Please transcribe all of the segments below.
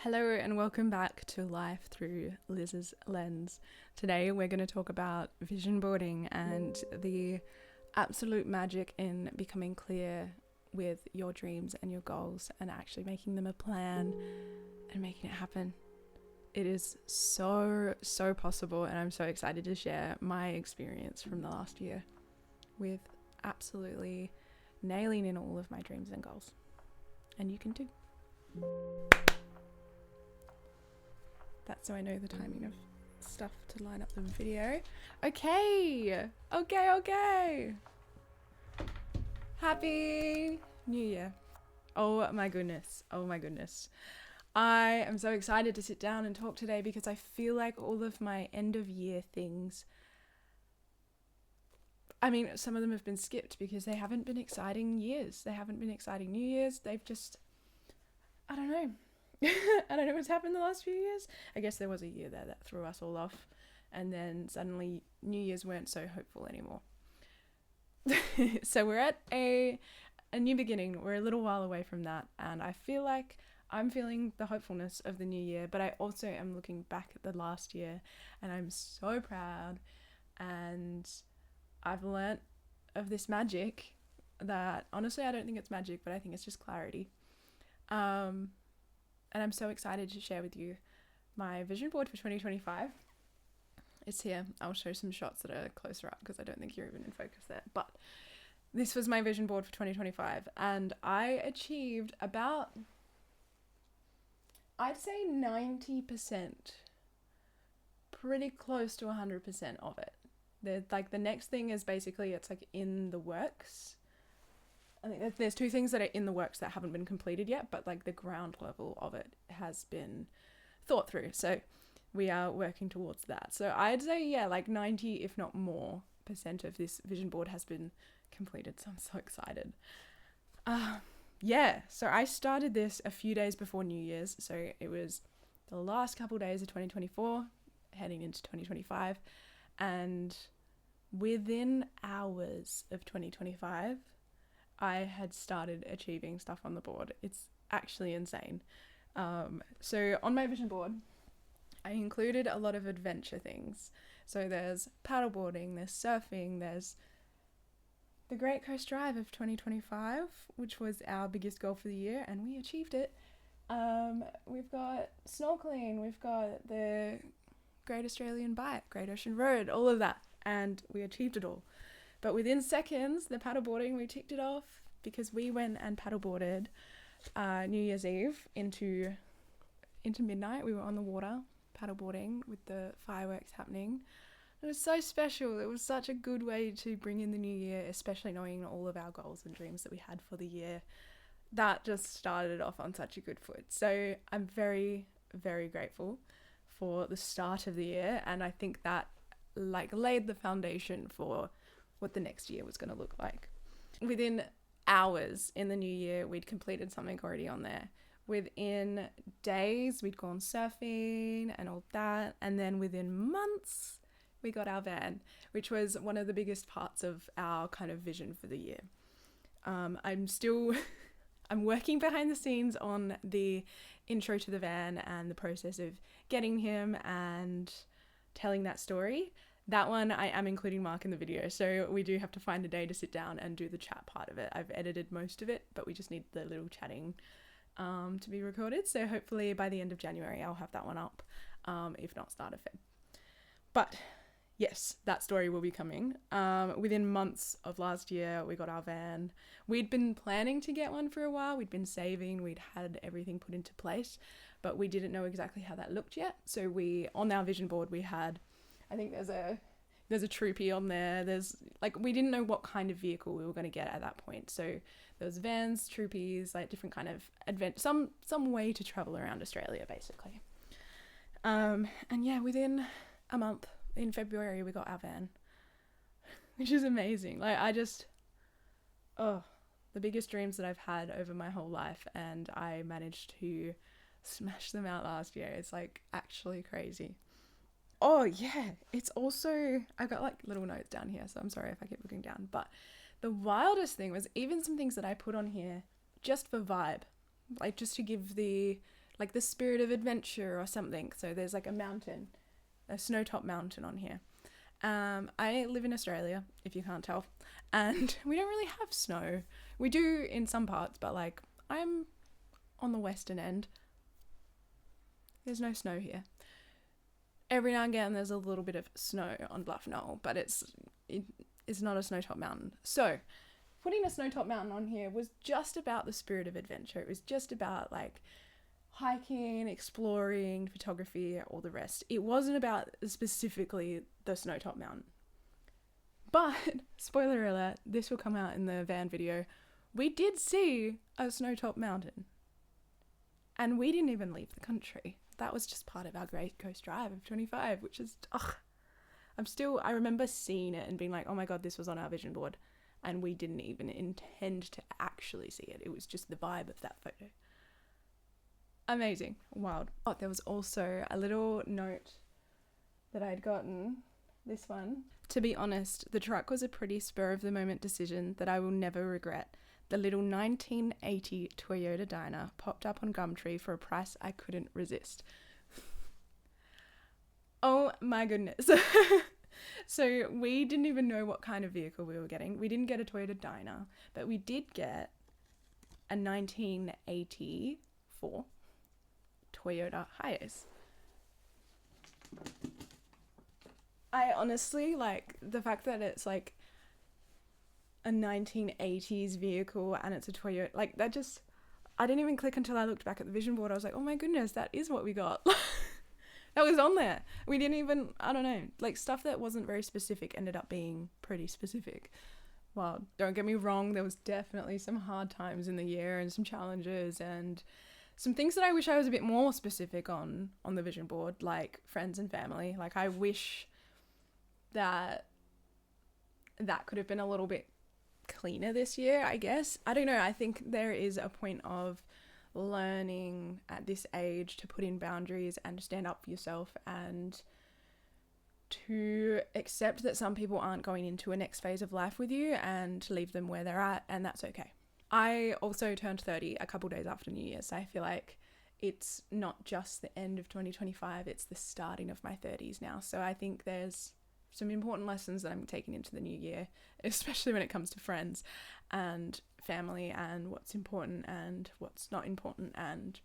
Hello and welcome back to Life Through Liz's Lens. Today we're going to talk about vision boarding and the absolute magic in becoming clear with your dreams and your goals and actually making them a plan and making it happen. It is so possible, and I'm so excited to share my experience from the last year with absolutely nailing in all of my dreams and goals. And you can too. That's so I know the timing of stuff to line up the video. Okay. Happy New Year. Oh my goodness. I am so excited to sit down and talk today because I feel like all of my end of year things, some of them have been skipped because they haven't been exciting years. They haven't been exciting New Year's. They've just, I don't know. I don't know what's happened the last few years. I guess there was a year there that threw us all off, and then suddenly New Year's weren't so hopeful anymore. So we're at a new beginning. We're a little while away from that, and I feel like I'm feeling the hopefulness of the new year, but I also am looking back at the last year, and I'm so proud, and I've learnt of this magic that honestly I don't think it's magic, but I think it's just clarity. And I'm so excited to share with you my vision board for 2025. It's here. I'll show some shots that are closer up because I don't think you're even in focus there. But this was my vision board for 2025. And I achieved about, I'd say 90%, pretty close to 100% of it. The next thing is basically, it's like in the works. I think there's two things that are in the works that haven't been completed yet, but like the ground level of it has been thought through. So we are working towards that. So I'd say, like 90, if not more, % of this vision board has been completed. So I'm so excited. So I started this a few days before New Year's. So it was the last couple days of 2024, heading into 2025. And within hours of 2025, I had started achieving stuff on the board. It's actually insane. So on my vision board, I included a lot of adventure things. So there's paddleboarding, there's surfing, there's the Great Coast Drive of 2025, which was our biggest goal for the year, and we achieved it. We've got snorkeling, we've got the Great Australian Bike, Great Ocean Road, all of that, and we achieved it all. But within seconds, the paddleboarding, we ticked it off because we went and paddleboarded New Year's Eve into midnight. We were on the water paddleboarding with the fireworks happening. It was so special. It was such a good way to bring in the new year, especially knowing all of our goals and dreams that we had for the year. That just started off on such a good foot. So I'm very, very grateful for the start of the year, and I think that laid the foundation for what the next year was going to look like. Within hours in the new year, we'd completed something already on there. Within days, we'd gone surfing and all that. And then within months, we got our van, which was one of the biggest parts of our kind of vision for the year. I'm working behind the scenes on the intro to the van and the process of getting him and telling that story. That one I am including Mark in the video, so we do have to find a day to sit down and do the chat part of it. I've edited most of it, but we just need the little chatting to be recorded. So hopefully by the end of January I'll have that one up, if not start of Feb. But yes, that story will be coming. Within months of last year, we got our van. We'd been planning to get one for a while. We'd been saving. We'd had everything put into place, but we didn't know exactly how that looked yet. So on our vision board, we had, I think there's a troopy on there. We didn't know what kind of vehicle we were going to get at that point. So there was vans, troopies, like different kind of some way to travel around Australia, basically. And yeah, within a month, in February, we got our van, which is amazing. The biggest dreams that I've had over my whole life, and I managed to smash them out last year. It's actually crazy. Oh yeah, it's also, I got little notes down here, so I'm sorry if I keep looking down, but the wildest thing was even some things that I put on here just for vibe, just to give the like the spirit of adventure or something. So there's like a mountain, a snow-top mountain on here. I live in Australia, if you can't tell, and we don't really have snow. We do in some parts, but like I'm on the western end. There's no snow here. Every now and again there's a little bit of snow on Bluff Knoll, but it's not a snow-top mountain. So putting a snow-top mountain on here was just about the spirit of adventure. It was just about like hiking, exploring, photography, all the rest. It wasn't about specifically the snow-top mountain. But, spoiler alert, this will come out in the van video, we did see a snow-top mountain. And we didn't even leave the country. That was just part of our Great Coast Drive of 25, which is, I remember seeing it and being like, oh my God, this was on our vision board. And we didn't even intend to actually see it. It was just the vibe of that photo. Amazing. Wild. Oh, there was also a little note that I'd gotten. This one. To be honest, the truck was a pretty spur-of-the-moment decision that I will never regret. The little 1980 Toyota Dyna popped up on Gumtree for a price I couldn't resist. Oh my goodness. So we didn't even know what kind of vehicle we were getting. We didn't get a Toyota Dyna, but we did get a 1984 Toyota Hiace. I honestly, like, the fact that it's like a 1980s vehicle and it's a Toyota, like, that just, I didn't even click until I looked back at the vision board. I was like, oh my goodness, that is what we got. That was on there. We didn't even, I don't know, like, stuff that wasn't very specific ended up being pretty specific. Well, don't get me wrong, there was definitely some hard times in the year and some challenges and some things that I wish I was a bit more specific on the vision board, like friends and family. Like, I wish that could have been a little bit cleaner this year, I guess. I don't know. I think there is a point of learning at this age to put in boundaries and to stand up for yourself and to accept that some people aren't going into a next phase of life with you and to leave them where they're at, and that's okay. I also turned 30 a couple days after New Year's, so I feel like it's not just the end of 2025, it's the starting of my 30s now. So I think there's some important lessons that I'm taking into the new year, especially when it comes to friends and family and what's important and what's not important, and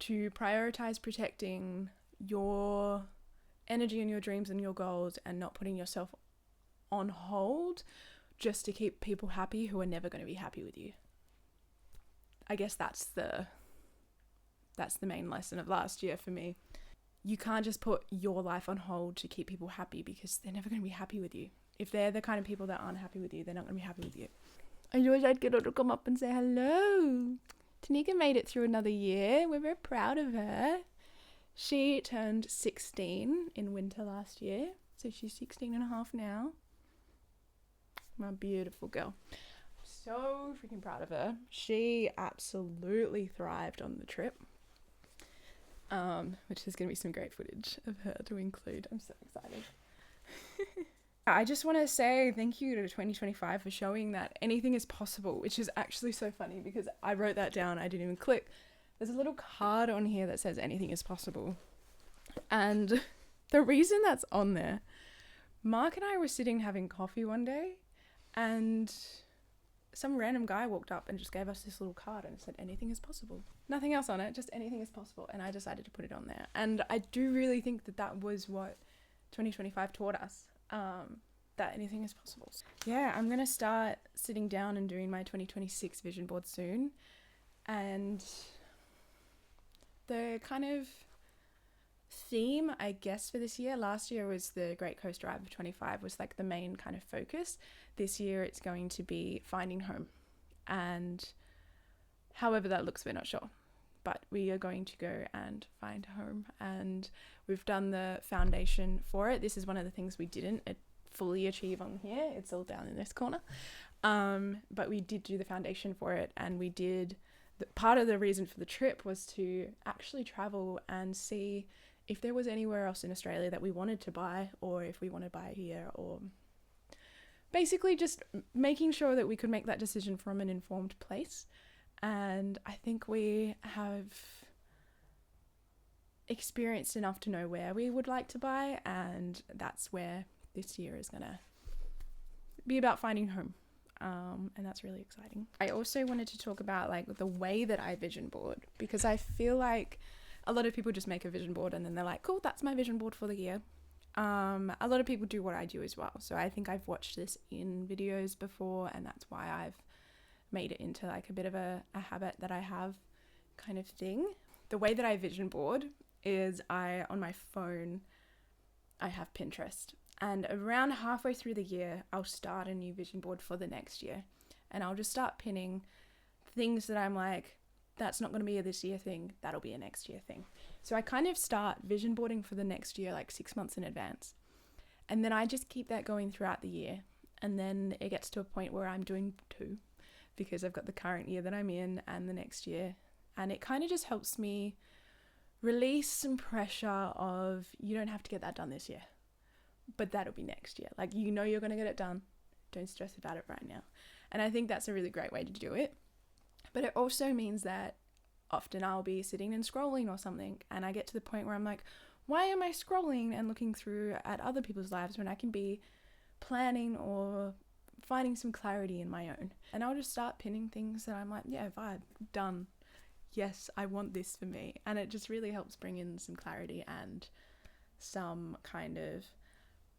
to prioritize protecting your energy and your dreams and your goals and not putting yourself on hold just to keep people happy who are never going to be happy with you. I guess that's the main lesson of last year for me. You can't just put your life on hold to keep people happy, because they're never going to be happy with you. If they're the kind of people that aren't happy with you, they're not going to be happy with you. I wish I'd get her to come up and say hello. Tanika made it through another year. We're very proud of her. She turned 16 in winter last year, so she's 16 and a half now. My beautiful girl. So freaking proud of her. She absolutely thrived on the trip. Which is going to be some great footage of her to include. I'm so excited. I just want to say thank you to 2025 for showing that anything is possible, which is actually so funny because I wrote that down. I didn't even click. There's a little card on here that says anything is possible. And the reason that's on there, Mark and I were sitting having coffee one day and some random guy walked up and just gave us this little card and it said anything is possible. Nothing else on it, just anything is possible. And I decided to put it on there. And I do really think that was what 2025 taught us, that anything is possible. Yeah, I'm going to start sitting down and doing my 2026 vision board soon. And the kind of theme, I guess, for this year, last year was the Great Coast Drive of 25 was like the main kind of focus. This year it's going to be finding home, and however that looks, we're not sure, but we are going to go and find home, and we've done the foundation for it. This is one of the things we didn't fully achieve on here. It's all down in this corner, but we did do the foundation for it, and we did part of the reason for the trip was to actually travel and see if there was anywhere else in Australia that we wanted to buy, or if we want to buy here, or basically just making sure that we could make that decision from an informed place. And I think we have experienced enough to know where we would like to buy, and that's where this year is gonna be about finding home. And that's really exciting. I also wanted to talk about like the way that I vision board, because I feel like a lot of people just make a vision board and then they're like, cool, that's my vision board for the year. A lot of people do what I do as well. So I think I've watched this in videos before, and that's why I've made it into like a bit of a habit that I have kind of thing. The way that I vision board is on my phone, I have Pinterest. And around halfway through the year, I'll start a new vision board for the next year. And I'll just start pinning things that I'm like, that's not going to be a this year thing, that'll be a next year thing. So I kind of start vision boarding for the next year like 6 months in advance. And then I just keep that going throughout the year. And then it gets to a point where I'm doing 2, because I've got the current year that I'm in and the next year. And it kind of just helps me release some pressure of, you don't have to get that done this year, but that'll be next year. Like, you know you're going to get it done. Don't stress about it right now. And I think that's a really great way to do it. But it also means that often I'll be sitting and scrolling or something, and I get to the point where I'm like, why am I scrolling and looking through at other people's lives when I can be planning or finding some clarity in my own? And I'll just start pinning things that I'm like, yeah, vibe, done. Yes, I want this for me. And it just really helps bring in some clarity and some kind of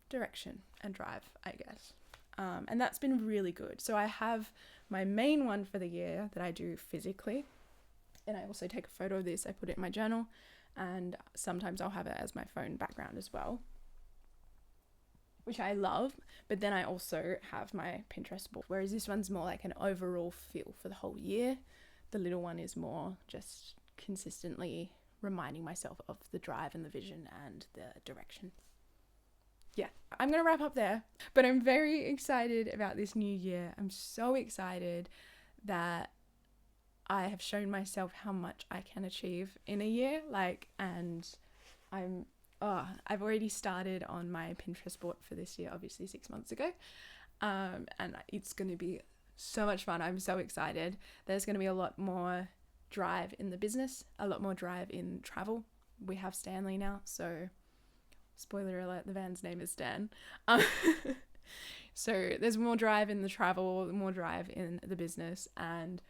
direction and drive, I guess. And that's been really good. So I have my main one for the year that I do physically, and I also take a photo of this, I put it in my journal, and sometimes I'll have it as my phone background as well, which I love. But then I also have my Pinterest board, whereas this one's more like an overall feel for the whole year. The little one is more just consistently reminding myself of the drive and the vision and the direction. Yeah, I'm going to wrap up there, but I'm very excited about this new year. I'm so excited that I have shown myself how much I can achieve in a year, and I've already started on my Pinterest board for this year, obviously 6 months ago, and it's going to be so much fun. I'm so excited. There's going to be a lot more drive in the business, a lot more drive in travel. We have Stanley now, so spoiler alert, the van's name is Stan. So there's more drive in the travel, more drive in the business, and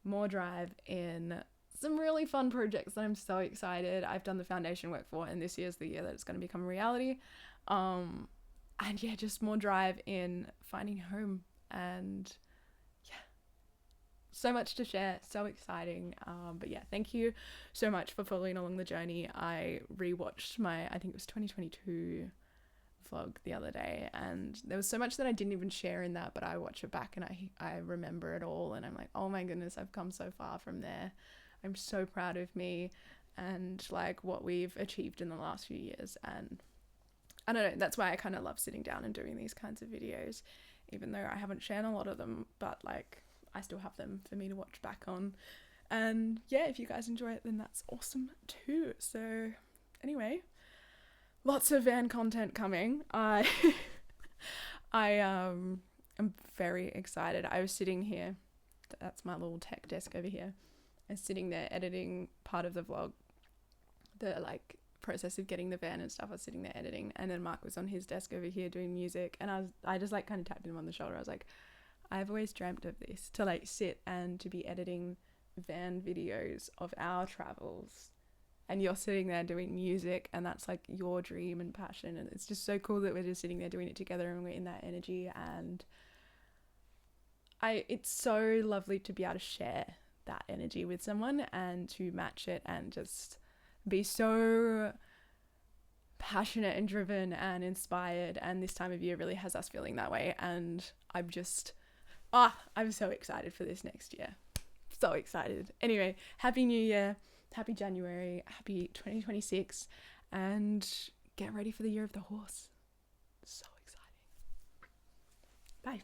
more drive in some really fun projects that I'm so excited. I've done the foundation work for, and this year's the year that it's going to become a reality. And yeah, just more drive in finding home, and yeah, so much to share, so exciting. But yeah, thank you so much for following along the journey. I rewatched I think it was 2022 vlog the other day, and there was so much that I didn't even share in that, but I watch it back and I remember it all, and I'm like, oh my goodness, I've come so far from there. I'm so proud of me and like what we've achieved in the last few years. And I don't know, that's why I kind of love sitting down and doing these kinds of videos, even though I haven't shared a lot of them, but like I still have them for me to watch back on. And yeah, if you guys enjoy it, then that's awesome too. So anyway, lots of van content coming. I am very excited. I was sitting here, that's my little tech desk over here. I was sitting there editing part of the vlog, the like process of getting the van and stuff. I was sitting there editing, and then Mark was on his desk over here doing music, and I just like kind of tapped him on the shoulder. I was like, I've always dreamt of this, to like sit and to be editing van videos of our travels, and you're sitting there doing music, and that's like your dream and passion, and it's just so cool that we're just sitting there doing it together and we're in that energy. And it's so lovely to be able to share that energy with someone and to match it and just be so passionate and driven and inspired. And this time of year really has us feeling that way, and I'm so excited for this next year. So excited. Anyway, happy new year, happy January, happy 2026, and get ready for the year of the horse. So exciting. Bye.